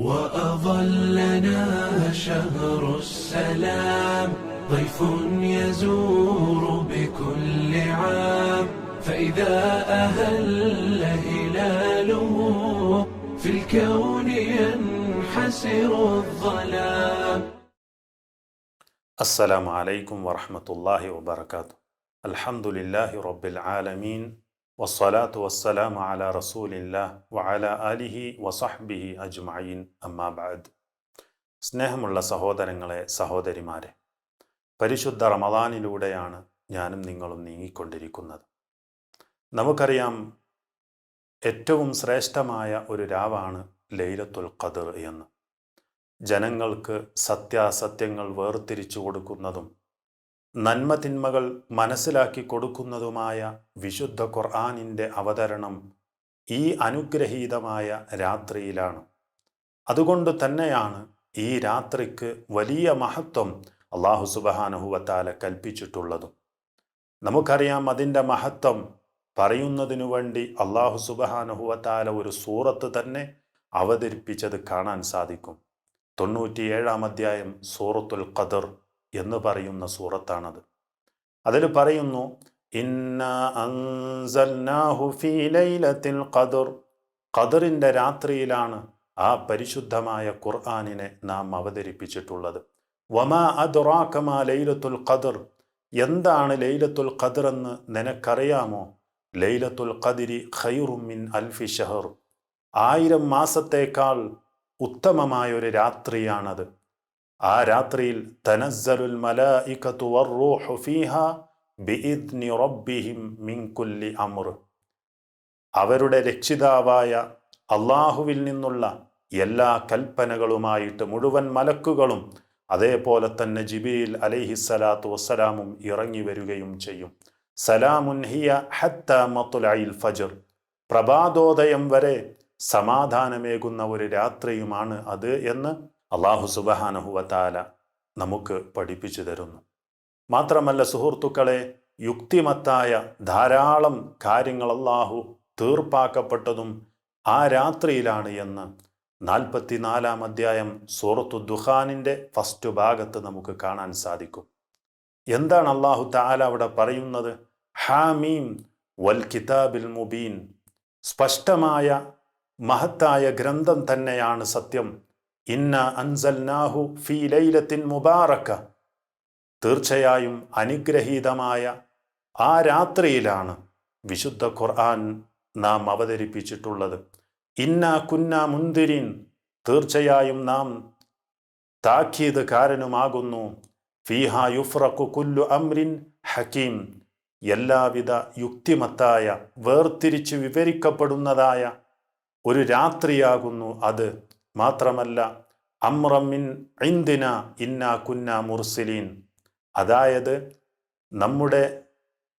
وأظلنا شهر السلام ضيف يزور بكل عام فإذا أهل هلاله في الكون ينحسر الظلام. السلام عليكم ورحمة الله وبركاته. الحمد لله رب العالمين والصلاة والسلام على رسول الله وعلى آله وصحبه أجمعين أما بعد. സ്നേഹമുള്ള സഹോദരങ്ങളെ, സഹോദരിമാരെ, പരിശുദ്ധ റമദാനിലൂടെയാണ് ഞാനും നിങ്ങളും നീങ്ങിക്കൊണ്ടിരിക്കുന്നത്. നമുക്കറിയാം, ഏറ്റവും ശ്രേഷ്ഠമായ ഒരു രാവാണ് ലൈലത്തുൽ ഖദ്ർ എന്ന്. ജനങ്ങൾക്ക് സത്യാസത്യങ്ങൾ വേർതിരിച്ചു കൊടുക്കുന്നതും നന്മ തിന്മകൾ മനസ്സിലാക്കി കൊടുക്കുന്നതുമായ വിശുദ്ധ ഖുർആനിൻ്റെ അവതരണം ഈ അനുഗ്രഹീതമായ രാത്രിയിലാണ്. അതുകൊണ്ട് തന്നെയാണ് ഈ രാത്രിക്ക് വലിയ മഹത്വം അല്ലാഹു സുബ്ഹാനഹു വ തആല കൽപ്പിച്ചിട്ടുള്ളതും. നമുക്കറിയാം, അതിൻ്റെ മഹത്വം പറയുന്നതിനു വേണ്ടി അല്ലാഹു സുബ്ഹാനഹു വ തആല ഒരു സൂറത്ത് തന്നെ അവതരിപ്പിച്ചത് കാണാൻ സാധിക്കും. 97-ാം അധ്യായം സൂറത്തുൽ ഖദർ എന്ന് പറയുന്ന സൂറത്താണത്. അതിൽ പറയുന്നു, ഇന്നാ അൻസൽനാഹു ഫീ ലൈലത്തിൽ ഖദർ. ഖദറിൻ്റെ രാത്രിയിലാണ് ആ പരിശുദ്ധമായ ഖുർആനിനെ നാം അവതരിപ്പിച്ചിട്ടുള്ളത്. വമാ അദ്റാക മാ ലൈലത്തുൽ ഖദർ. എന്താണ് ലൈലത്തുൽ ഖദർ എന്ന് നിനക്കറിയാമോ? ലൈലത്തുൽ ഖദ്രി ഖൈറും മിൻ അൽഫി ഷഹർ. 1000 മാസത്തേക്കാൾ ഉത്തമമായ ഒരു രാത്രിയാണത്. ആ രാത്രിയിൽ തനസ്സലുൽ മലായികതു വറൂഹു ഫീഹാ ബിഇദ്നി റബ്ബിഹിം മിൻ കുല്ലി അംർ. അവരുടെ രക്ഷിതാവായ അള്ളാഹുവിൽ നിന്നുള്ള എല്ലാ കൽപ്പനകളുമായിട്ട് മുഴുവൻ മലക്കുകളും അതേപോലെ തന്നെ ജിബീൽ അലൈഹിസ്സലാത്തു വസ്സലാമും ഇറങ്ങി വരികയും ചെയ്യും. സലാമുൻ ഹിയ ഹത്താ മത്ലഇൽ ഫജ്ർ. പ്രഭാതോദയം വരെ സമാധാനമേകുന്ന ഒരു രാത്രിയുമാണ് അത് എന്ന് അല്ലാഹു സുബ്ഹാനഹു വ തആല നമുക്ക് പഠിപ്പിച്ചു തരുന്നു. മാത്രമല്ല സുഹൃത്തുക്കളെ, യുക്തിമത്തായ ധാരാളം കാര്യങ്ങൾ അല്ലാഹു തീർപ്പാക്കപ്പെട്ടതും ആ രാത്രിയിലാണ് എന്ന് 44-ാം അധ്യായം സൂറത്തു ദുഖാനിൻ്റെ ഫസ്റ്റ് ഭാഗത്ത് നമുക്ക് കാണാൻ സാധിക്കും. എന്താണ് അല്ലാഹു തആല അവിടെ പറയുന്നത്? ഹാമീം വൽ കിതാബിൽ മുബീൻ. സ്പഷ്ടമായ മഹത്തായ ഗ്രന്ഥം തന്നെയാണ് സത്യം. ഇന്നാ അൻസൽനാഹു ഫീ ലൈലത്തിൻ മുബാറക. തീർച്ചയായും അനുഗ്രഹീതമായ ആ രാത്രിയിലാണ് വിശുദ്ധ ഖുർആൻ നാം അവതരിപ്പിച്ചിട്ടുള്ളത്. ഇന്നാ കുന്നാ മുൻദിരീൻ. തീർച്ചയായും നാം താക്കീതുകാരനുമാകുന്നു. ഫീഹാ യുഫ്റഖു കുല്ലു അംരിൻ ഹകീം. എല്ലാവിധ യുക്തിമത്തായ വേർതിരിച്ച് വിവരിക്കപ്പെടുന്നതായ ഒരു രാത്രിയാകുന്നു അത്. മാത്രമല്ല, അമ്രമിൻ ഇൻദിന ഇന്നാ കുന്ന മുർസിലീൻ. അതായത് നമ്മുടെ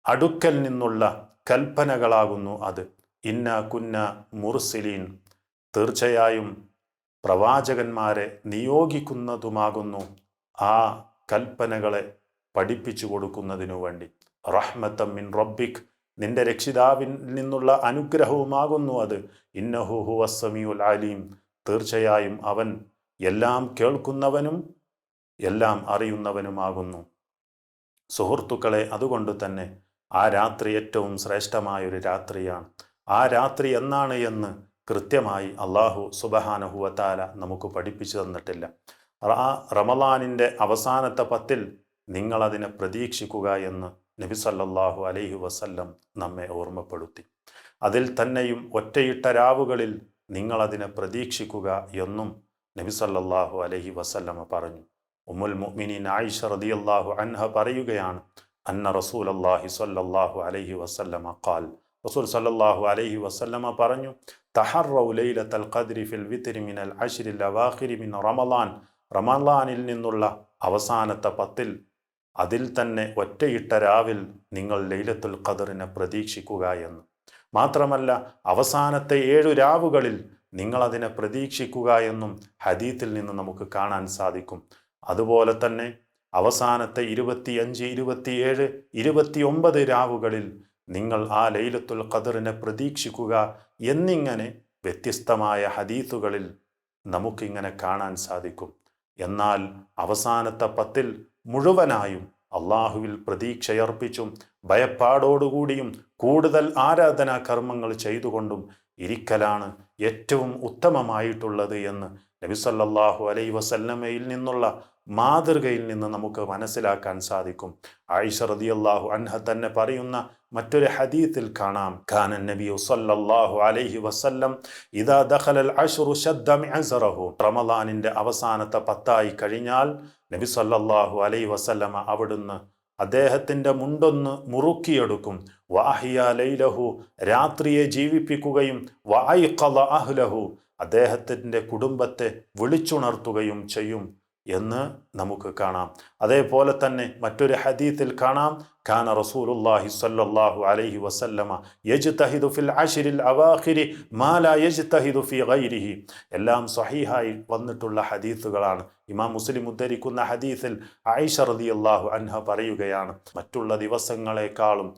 അടുക്കൽ നിന്നുള്ള കൽപ്പനകളാകുന്നു അത്. ഇന്നാ കുന്ന മുർസിലീൻ. തീർച്ചയായും പ്രവാചകന്മാരെ നിയോഗിക്കുന്നതുമാകുന്നു ആ കൽപ്പനകളെ പഠിപ്പിച്ചു കൊടുക്കുന്നതിനു വേണ്ടി. റഹ്മത്തം മിൻ റബ്ബിക്. നിന്റെ രക്ഷിതാവിൽ നിന്നുള്ള അനുഗ്രഹവുമാകുന്നു അത്. ഇന്നഹു ഹുവസ് സമീഉൽ അലീം. തീർച്ചയായും അവൻ എല്ലാം കേൾക്കുന്നവനും എല്ലാം അറിയുന്നവനുമാകുന്നു. സുഹൃത്തുക്കളെ, അതുകൊണ്ട് തന്നെ ആ രാത്രി ഏറ്റവും ശ്രേഷ്ഠമായൊരു രാത്രിയാണ്. ആ രാത്രി എന്നാണ് എന്ന് കൃത്യമായി അല്ലാഹു സുബ്ഹാനഹു വ തആല നമുക്ക് പഠിപ്പിച്ചു തന്നിട്ടില്ല. റമളാനിൻ്റെ അവസാനത്തെ 10-ൽ നിങ്ങളതിനെ പ്രതീക്ഷിക്കുക എന്ന് നബി സല്ലല്ലാഹു അലൈഹി വസല്ലം നമ്മെ ഓർമ്മപ്പെടുത്തി. അതിൽ തന്നെയും ഒറ്റയിട്ട രാവുകളിൽ നിങ്ങളതിനെ പ്രതീക്ഷിക്കുക എന്നും നബി സല്ലല്ലാഹു അലൈഹി വസല്ലമ പറഞ്ഞു. ഉമ്മുൽ മുഅ്മിനീൻ ആയിഷ റളിയല്ലാഹു അൻഹ പറയുകയാണ്, അന്ന റസൂലല്ലാഹി സ്വല്ലല്ലാഹു അലൈഹി വസല്ലമ ഖാൽ. റസൂൽ സല്ലല്ലാഹു അലൈഹി വസല്ലമ പറഞ്ഞു, തഹറൗ ലൈലത്തുൽ ഖദ്രി ഫിൽ വിത്രി മിനൽ അശ്രിൽ അവാഖിരി മിൻ റമളാൻ. റമളാനിൽ നിന്നുള്ള അവസാനത്തെ 10-ൽ അതിൽ തന്നെ ഒറ്റയിട്ട രാവിൽ നിങ്ങൾ ലൈലത്തുൽ ഖദറിനെ പ്രതീക്ഷിക്കുക എന്ന്. മാത്രമല്ല, അവസാനത്തെ 7 രാവുകളിൽ നിങ്ങളതിനെ പ്രതീക്ഷിക്കുക എന്നും ഹദീത്തിൽ നിന്ന് നമുക്ക് കാണാൻ സാധിക്കും. അതുപോലെ തന്നെ അവസാനത്തെ 25, 27, 29 രാവുകളിൽ നിങ്ങൾ ആ ലൈലത്തുൽ ഖദറിനെ പ്രതീക്ഷിക്കുക എന്നിങ്ങനെ വ്യത്യസ്തമായ ഹദീസുകളിൽ നമുക്കിങ്ങനെ കാണാൻ സാധിക്കും. എന്നാൽ അവസാനത്തെ 10 മുഴുവനായും അള്ളാഹുവിൽ പ്രതീക്ഷയർപ്പിച്ചും ഭയപ്പാടോടുകൂടിയും കൂടുതൽ ആരാധനാ കർമ്മങ്ങൾ ചെയ്തുകൊണ്ടും ഇരിക്കലാണ് ഏറ്റവും ഉത്തമമായിട്ടുള്ളത് എന്ന് നബി സല്ലല്ലാഹു അലൈഹി വസല്ലമയിൽ നിന്നുള്ള മാതൃകയിൽ നിന്ന് നമുക്ക് മനസ്സിലാക്കാൻ സാധിക്കും. ആയിഷ റളിയല്ലാഹു അൻഹ തന്നെ പറയുന്ന മറ്റൊരു ഹദീത്തിൽ കാണാം, കാന നബിയു സല്ലല്ലാഹു അലൈഹി വസല്ലം ഇദാ ദഖലൽ അശ്റു ശദ്ദ മിഅ്സറഹു. റമളാനിന്റെ അവസാനത്തെ 10 കഴിഞ്ഞാൽ നബി സല്ലല്ലാഹു അലൈഹി വസല്ലമ അവിടുന്ന് അദ്ദേഹത്തിൻ്റെ മുണ്ടൊന്ന് മുറുക്കിയെടുക്കും. വഅഹ്യാ ലൈലഹു, രാത്രിയെ ജീവിപ്പിക്കുകയും വഅയ്ഖള അഹ്ലഹു, അദ്ദേഹത്തിൻ്റെ കുടുംബത്തെ വിളിച്ചുണർത്തുകയും ചെയ്യും എന്ന് നമുക്ക് കാണാം. അതേപോലെ തന്നെ മറ്റൊരു ഹദീത്തിൽ കാണാം, കാന റസൂലുള്ളാഹി സ്വല്ലല്ലാഹു അലൈഹി വസല്ലമ യജ്തഹിദു ഫിൽ അശ്രിൽ അവാഖിരി മാ ലാ യജ്തഹിദു ഫീ ഗൈരിഹി. എല്ലാം സ്വഹീഹായി വന്നിട്ടുള്ള ഹദീസുകളാണ്. ഇമാം മുസ്ലിം ഉദ്ധരിക്കുന്ന ഹദീസിൽ ആയിഷ റളിയല്ലാഹു അൻഹ പറയുകയാണ്, മറ്റുള്ള ദിവസങ്ങളെക്കാളും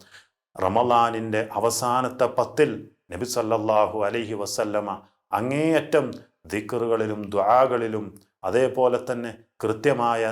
റമളാനിൻ്റെ അവസാനത്തെ 10 നബി സല്ലല്ലാഹു അലൈഹി വസല്ലമ അങ്ങേയറ്റം ദിക്റുകളിലും ദുആകളിലും അതേപോലെ തന്നെ കൃത്യമായ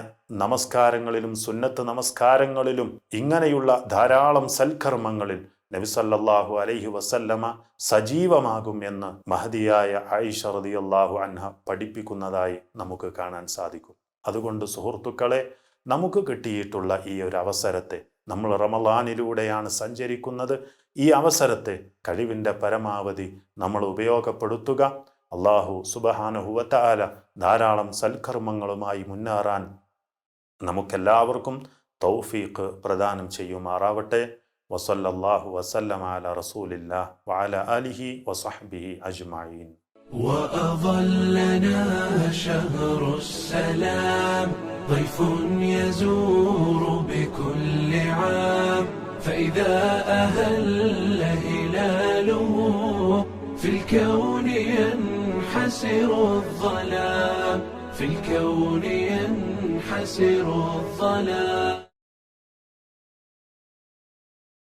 നമസ്കാരങ്ങളിലും സുന്നത്ത് നമസ്കാരങ്ങളിലും ഇങ്ങനെയുള്ള ധാരാളം സൽക്കർമ്മങ്ങളിൽ നബി സല്ലല്ലാഹു അലൈഹി വസല്ലമ സജീവമാകും എന്ന് മഹദിയായ ആയിഷ റളിയല്ലാഹു അൻഹ പഠിപ്പിക്കുന്നതായി നമുക്ക് കാണാൻ സാധിക്കും. അതുകൊണ്ട് സുഹൃത്തുക്കളെ, നമുക്ക് കിട്ടിയിട്ടുള്ള ഈ ഒരു അവസരത്തെ, നമ്മൾ റമളാനിലൂടെയാണ് സഞ്ചരിക്കുന്നത്, ഈ അവസരത്തെ കഴിവിൻ്റെ പരമാവധി നമ്മൾ ഉപയോഗപ്പെടുത്തുക. അല്ലാഹു സുബ്ഹാനഹു വ തആല ധാരാളം സൽക്കർമ്മങ്ങളുമായി മുന്നേറാൻ നമുക്കെല്ലാവർക്കും തൗഫീഖ് പ്രദാനം ചെയ്യുമാറാവട്ടെ. വസല്ലല്ലാഹു വസല്ലമ അലാ റസൂലില്ലാഹ് വഅലാ ആലിഹി വസഹ്ബിഹി അജ്മഈൻ. وأظلنا شهر السلام ضيف يزور بكل عام فإذا أهل هلاله في الكون ينحسر الظلام في الكون ينحسر الظلام.